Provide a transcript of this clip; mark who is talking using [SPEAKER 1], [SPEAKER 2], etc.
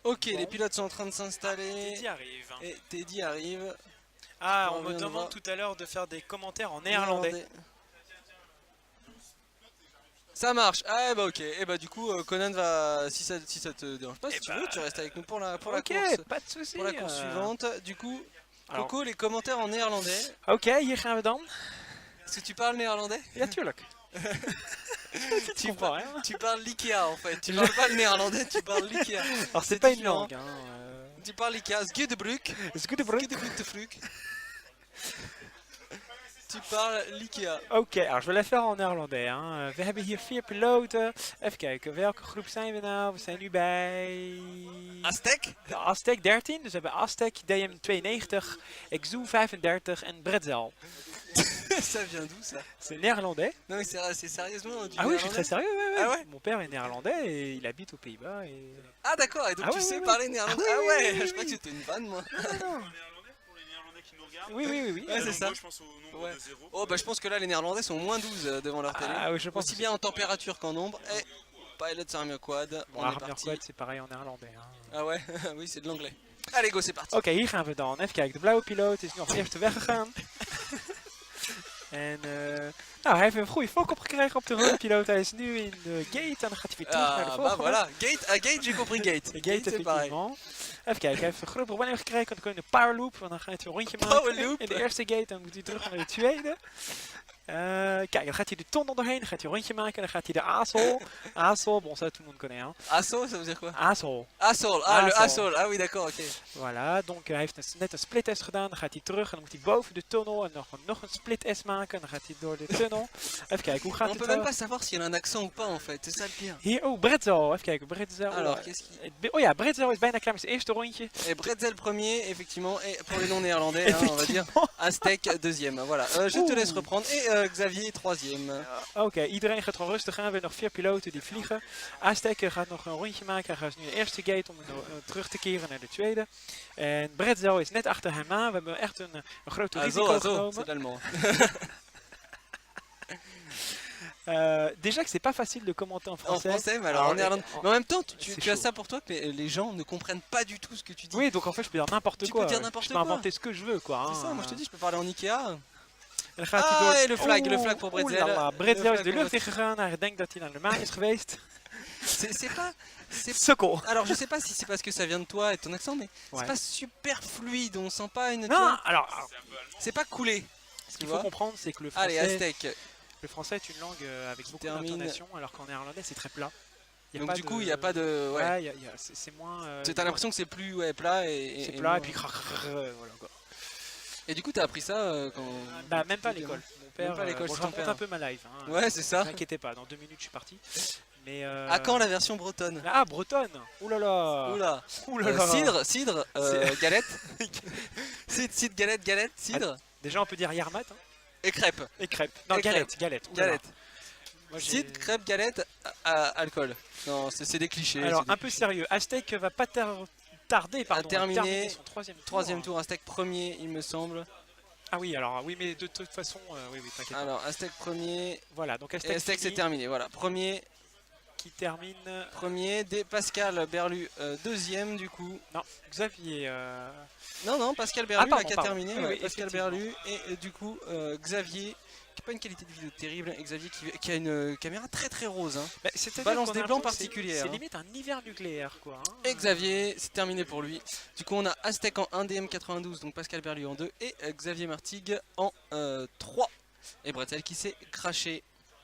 [SPEAKER 1] Ok,
[SPEAKER 2] Bon.
[SPEAKER 1] les pilotes sont en train de s'installer.
[SPEAKER 2] Teddy arrive.
[SPEAKER 1] Et Teddy arrive.
[SPEAKER 2] Ah,
[SPEAKER 1] On
[SPEAKER 2] on me
[SPEAKER 1] vient de voir.
[SPEAKER 2] demande tout à l'heure de faire des commentaires en néerlandais.
[SPEAKER 1] Ça marche. Ah bah ok. Et bah du coup Conan va, si ça te dérange pas,
[SPEAKER 2] Eh
[SPEAKER 1] si tu
[SPEAKER 2] bah,
[SPEAKER 1] veux, tu restes avec nous pour la
[SPEAKER 2] ok,
[SPEAKER 1] course.
[SPEAKER 2] pas de souci.
[SPEAKER 1] Pour la course suivante. Du coup,
[SPEAKER 2] Alors,
[SPEAKER 1] Coco, les commentaires en néerlandais.
[SPEAKER 2] oké, hier gaan we dan.
[SPEAKER 1] Est-ce que tu parles néerlandais?
[SPEAKER 2] Ja, tuurlijk.
[SPEAKER 1] tu,
[SPEAKER 2] comprends rien.
[SPEAKER 1] tu parles l'IKEA en fait. Tu parles pas le néerlandais, tu parles l'IKEA.
[SPEAKER 2] Alors, c'est pas une
[SPEAKER 1] différent.
[SPEAKER 2] langue. Hein.
[SPEAKER 1] Tu parles l'IKEA. Sgudebruk. Sgudebruk. Tu parles l'IKEA.
[SPEAKER 2] Oké, alors je wil even en néerlandais. Hein. We hebben hier 4 piloten. Even kijken, welke groep zijn we nou? We zijn nu bij...
[SPEAKER 1] Aztec?
[SPEAKER 2] De Aztec 13. Dus we hebben Aztec, DM92, Exu 35 en Bretzel.
[SPEAKER 1] Ça vient d'où ça?
[SPEAKER 2] C'est néerlandais.
[SPEAKER 1] Non mais c'est sérieusement du
[SPEAKER 2] Ah oui, je suis très
[SPEAKER 1] néerlandais?
[SPEAKER 2] sérieux. Ouais, ouais.
[SPEAKER 1] Ah ouais?
[SPEAKER 2] Mon père est néerlandais et il habite aux Pays-Bas. Et...
[SPEAKER 1] Ah d'accord, et donc
[SPEAKER 2] Ah
[SPEAKER 1] tu
[SPEAKER 2] ouais,
[SPEAKER 1] sais
[SPEAKER 2] ouais,
[SPEAKER 1] parler
[SPEAKER 2] ouais.
[SPEAKER 1] néerlandais?
[SPEAKER 2] Ah
[SPEAKER 1] Ah
[SPEAKER 2] oui,
[SPEAKER 1] ouais,
[SPEAKER 2] oui, oui,
[SPEAKER 1] je crois que
[SPEAKER 2] oui.
[SPEAKER 1] c'était une vanne moi.
[SPEAKER 3] Pour les Néerlandais qui nous regardent.
[SPEAKER 2] Oui, oui, oui.
[SPEAKER 1] Ouais, c'est ça.
[SPEAKER 3] Je pense au nombre
[SPEAKER 1] Ouais.
[SPEAKER 3] de 0.
[SPEAKER 1] Oh bah je pense que là les néerlandais sont moins 12 devant leur télé.
[SPEAKER 2] Ah oui, je pense.
[SPEAKER 1] Aussi bien en température qu'en nombre. Et Pilot Armor Quad,
[SPEAKER 2] Bon,
[SPEAKER 1] on est
[SPEAKER 2] Armor
[SPEAKER 1] parti.
[SPEAKER 2] Quad, c'est pareil en néerlandais. Hein.
[SPEAKER 1] Ah ouais, oui c'est de l'anglais. Allez go, c'est parti.
[SPEAKER 2] Oké, hier gaan we dan. Even kijken, de blauwe piloot is nu als eerste weggegaan. En nou, hij heeft een goede fok opgekregen op de rode piloot. Hij is nu in de gate en dan gaat hij weer terug naar de
[SPEAKER 1] Ah
[SPEAKER 2] volgende.
[SPEAKER 1] bah voilà, gate j'ai compris gate.
[SPEAKER 2] De gate
[SPEAKER 1] c'est pareil.
[SPEAKER 2] effectivement. Even kijken, hij heeft een grote probleem gekregen. Dan kun je een power loop, want dan ga je het een rondje maken.
[SPEAKER 1] Power loop.
[SPEAKER 2] In de eerste gate, dan moet hij terug naar de tweede. Kijk, dan gaat hij de tunnel doorheen, dan gaat hij een rondje maken, dan gaat hij de Asshole. Asshole, bon ça tout le monde connaît. Hein.
[SPEAKER 1] Assaut, ça veut dire quoi?
[SPEAKER 2] Asshole.
[SPEAKER 1] Assol, ah le
[SPEAKER 2] Assol.
[SPEAKER 1] Assol, ah oui d'accord, ok.
[SPEAKER 2] Voilà, donc hij heeft net een split S gedaan, dan gaat hij terug en dan moet hij boven de tunnel en nog een split S maken en dan gaat hij door de tunnel. Even kijken, hoe gaat
[SPEAKER 1] On
[SPEAKER 2] het?
[SPEAKER 1] peut même pas savoir s'il a un accent ou pas en fait, c'est ça le pire.
[SPEAKER 2] Hier, oh, Bretzel, even kijken, Bretzel.
[SPEAKER 1] Alors, qu'est-ce qu'il...
[SPEAKER 2] Oh ja, Bretzel is bijna klaar met zijn eerste rondje.
[SPEAKER 1] Et Bretzel premier, effectivement, et pour les non-néerlandais, hein, on va dire. Aztec deuxième, voilà. Je te laisse reprendre. Et Xavier troisième.
[SPEAKER 2] Oké, iedereen gaat gewoon rustig aan. We hebben nog 4 piloten die vliegen. Aztec gaat nog een rondje maken. Hij gaat nu de eerste gate om terug te keren naar de tweede. En Bretzel is net achter hem aan. We hebben echt een grote risico genomen.
[SPEAKER 1] c'est l'allemand.
[SPEAKER 2] Déjà que c'est pas facile de commenter en
[SPEAKER 1] En
[SPEAKER 2] français.
[SPEAKER 1] français, mais alors en néerlandais. Mais en même temps, tu
[SPEAKER 2] c'est
[SPEAKER 1] as
[SPEAKER 2] chaud.
[SPEAKER 1] ça pour toi que les gens ne comprennent pas du tout ce que tu dis.
[SPEAKER 2] Oui, donc en fait je peux dire n'importe
[SPEAKER 1] Tu
[SPEAKER 2] quoi.
[SPEAKER 1] peux dire n'importe
[SPEAKER 2] je peux
[SPEAKER 1] quoi.
[SPEAKER 2] inventer ce que je veux quoi.
[SPEAKER 1] C'est ça, moi je te dis, je peux parler en Ikea.
[SPEAKER 2] Dan gaat hij door...
[SPEAKER 1] Ah, et le flag pour Bretzel.
[SPEAKER 2] Oelala, Bretzel
[SPEAKER 1] Le
[SPEAKER 2] is
[SPEAKER 1] flag
[SPEAKER 2] de
[SPEAKER 1] pour
[SPEAKER 2] lucht ingegaan. Hij denkt dat hij naar de maan is geweest.
[SPEAKER 1] C'est pas...
[SPEAKER 2] Sukkel.
[SPEAKER 1] Alors je sais pas si c'est parce que ça vient de toi et de ton accent, mais
[SPEAKER 2] Ouais.
[SPEAKER 1] c'est pas super fluide, on sent pas une... tu
[SPEAKER 2] Non,
[SPEAKER 1] vois,
[SPEAKER 2] alors
[SPEAKER 1] c'est pas coulé.
[SPEAKER 2] ce qu'il faut comprendre c'est que
[SPEAKER 1] Allez, Aztec.
[SPEAKER 2] le français est une langue avec beaucoup
[SPEAKER 1] termine.
[SPEAKER 2] d'intonation alors qu'en néerlandais c'est très plat. Y a
[SPEAKER 1] Donc
[SPEAKER 2] pas
[SPEAKER 1] du
[SPEAKER 2] de-
[SPEAKER 1] coup, il n'y a pas de... Ouais.
[SPEAKER 2] Ouais, c'est moins...
[SPEAKER 1] T'as l'impression que c'est plus plat et...
[SPEAKER 2] c'est
[SPEAKER 1] et
[SPEAKER 2] plat
[SPEAKER 1] moins-
[SPEAKER 2] et puis voilà quoi.
[SPEAKER 1] Et du coup, t'as appris ça quand...
[SPEAKER 2] Bah même pas à l'école. Mon père,
[SPEAKER 1] Même pas à l'école,
[SPEAKER 2] bon,
[SPEAKER 1] c'est
[SPEAKER 2] je
[SPEAKER 1] ton
[SPEAKER 2] raconte
[SPEAKER 1] père.
[SPEAKER 2] un peu ma life. Hein.
[SPEAKER 1] Ouais, c'est ça.
[SPEAKER 2] Ne vous inquiétez pas, dans 2 minutes je suis parti. Mais
[SPEAKER 1] À quand la version bretonne?
[SPEAKER 2] Ah, bretonne. Ouh là là.
[SPEAKER 1] Oula.
[SPEAKER 2] Ouh là là.
[SPEAKER 1] Cidre,
[SPEAKER 2] C'est-
[SPEAKER 1] galette. Cidre, galette, cidre.
[SPEAKER 2] Déjà on peut dire yarmat hein.
[SPEAKER 1] Et crêpe.
[SPEAKER 2] Et crêpe. Non,
[SPEAKER 1] Et
[SPEAKER 2] galette. Ouh là là.
[SPEAKER 1] Galette.
[SPEAKER 2] Moi, j'ai-
[SPEAKER 1] Cidre, crêpe, galette, alcool. Non, c'est des clichés.
[SPEAKER 2] Alors
[SPEAKER 1] c'est des
[SPEAKER 2] un peu
[SPEAKER 1] clichés.
[SPEAKER 2] sérieux, Aztec va pas tarder pardon, à
[SPEAKER 1] terminer
[SPEAKER 2] terminer son troisième tour.
[SPEAKER 1] Troisième tour, Aztec premier, il me semble.
[SPEAKER 2] Ah oui, alors oui, mais de toute façon, oui, t'inquiète pas.
[SPEAKER 1] Alors, Aztec premier.
[SPEAKER 2] Voilà, donc
[SPEAKER 1] Et
[SPEAKER 2] Aztec,
[SPEAKER 1] Aztec c'est
[SPEAKER 2] finit,
[SPEAKER 1] terminé. Voilà, premier.
[SPEAKER 2] qui termine.
[SPEAKER 1] Pascal Berlu deuxième du coup.
[SPEAKER 2] Non, Xavier.
[SPEAKER 1] Non, Pascal Berlu
[SPEAKER 2] pardon,
[SPEAKER 1] là, qui a
[SPEAKER 2] pardon.
[SPEAKER 1] terminé.
[SPEAKER 2] Oui,
[SPEAKER 1] ouais,
[SPEAKER 2] oui,
[SPEAKER 1] Pascal
[SPEAKER 2] effectivement.
[SPEAKER 1] Berlu et du coup Xavier qui n'a pas une qualité de vidéo terrible. Et Xavier qui a une caméra très rose. Hein.
[SPEAKER 2] Bah, c'est-à-dire
[SPEAKER 1] Balance
[SPEAKER 2] qu'on
[SPEAKER 1] des
[SPEAKER 2] a
[SPEAKER 1] plans
[SPEAKER 2] l'impression que
[SPEAKER 1] particuliers,
[SPEAKER 2] C'est
[SPEAKER 1] hein.
[SPEAKER 2] limite un hiver nucléaire, quoi. Hein.
[SPEAKER 1] Et Xavier, c'est terminé pour lui. Du coup, on a Aztec en 1 DM92, donc Pascal Berlu en 2 et Xavier Martigues en 3. Et Bretzel qui s'est craché.